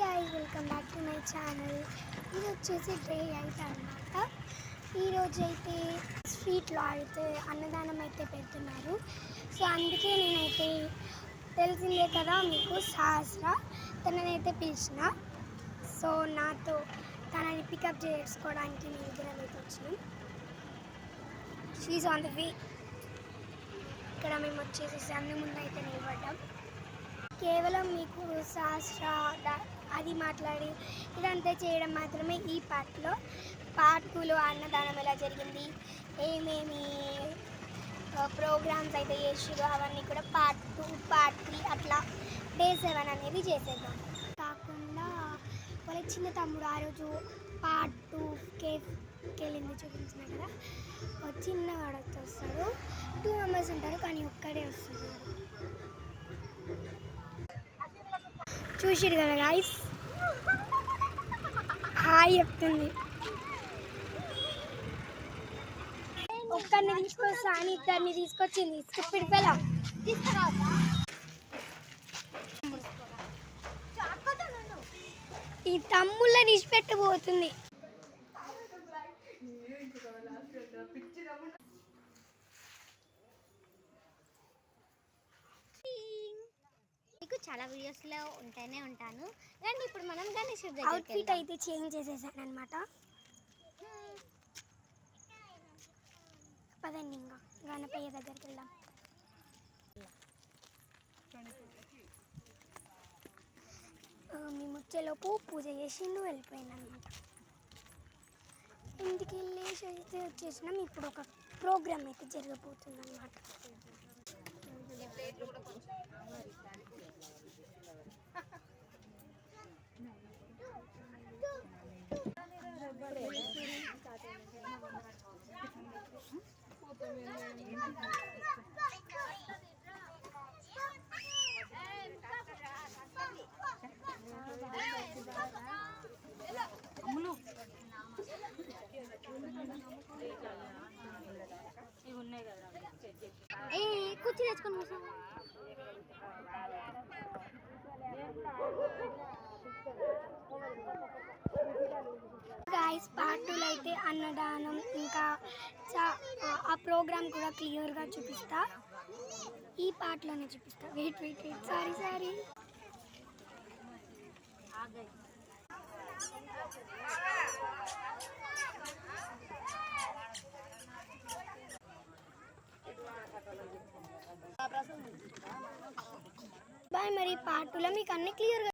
guys, welcome back to my channel. ఇది వచ్చేసి day 8 అన్నమాట. ఈరోజు అయితే స్ట్రీట్లో అయితే అన్నదానం అయితే పెడుతున్నారు. సో అందుకే నేనైతే తెలిసిందే కదా మీకు సహస్ర తననైతే పిలిచిన. సో నాతో తనని పికప్ చేసుకోవడానికి నేను ఇద్దరం అయితే వచ్చినాం. షీఈ్ ఆన్ ద వే. ఇక్కడ మేము వచ్చేసి సందు ముందు అయితే నిలబడ్డాం. కేవలం మీకు సహస్ర అది మాట్లాడి ఇదంతా చేయడం మాత్రమే ఈ పార్ట్లో. పార్ట్ 2లో అన్నదానం ఎలా జరిగింది, ఏమేమి ప్రోగ్రామ్స్ అయితే చేసారు అవన్నీ కూడా పార్ట్ 2 పార్ట్ 3 అట్లా డే 7 అనేది చేసేద్దాం. కాకుండా వాళ్ళ చిన్న తమ్ముడు ఆ రోజు పార్ట్ 2 కేఫ్కి వెళ్ళింది చూపించిన కదా, చిన్నవాడు వస్తాడు. 2 మెంబర్స్ ఉంటారు కానీ ఒక్కడే వస్తున్నాడు. చూసిరు కదా గాయ్స్, హాయ్ చెప్తుంది. ఒక్కరిని తీసుకొస్తా అని ఇద్దరిని తీసుకొచ్చింది. Stupid fellow. ఈ తమ్ముళ్ళని ఇచ్చిపెట్టబోతుంది. చాలా వీడియోస్లో ఉంటూనే ఉంటాను. రండి ఇప్పుడు మనం గణేష్ అవుట్ఫిట్ అయితే చేంజ్ చేసేసాను అనమాట. పదండి ఇంకా గణపయ్య దగ్గరికి వెళ్దాం. మేము వచ్చేలోపు పూజ చేసిండు వెళ్ళిపోయింది అనమాట. ఇంటికి వెళ్ళేసి అయితే వచ్చేసినాం. ఇప్పుడు ఒక ప్రోగ్రామ్ అయితే జరగబోతుంది అనమాట. కుర్చీ తెచ్చుకొని గాయ్స్, పార్ట్ 2లో అయితే అన్నదానం ఇంకా ఆ ప్రోగ్రామ్ కూడా క్లియర్గా చూపిస్తా. ఈ పార్ట్లోనే చూపిస్తా. Wait sorry. బాయ్. మరి పార్ట్ 2లో మీకు అన్ని క్లియర్గా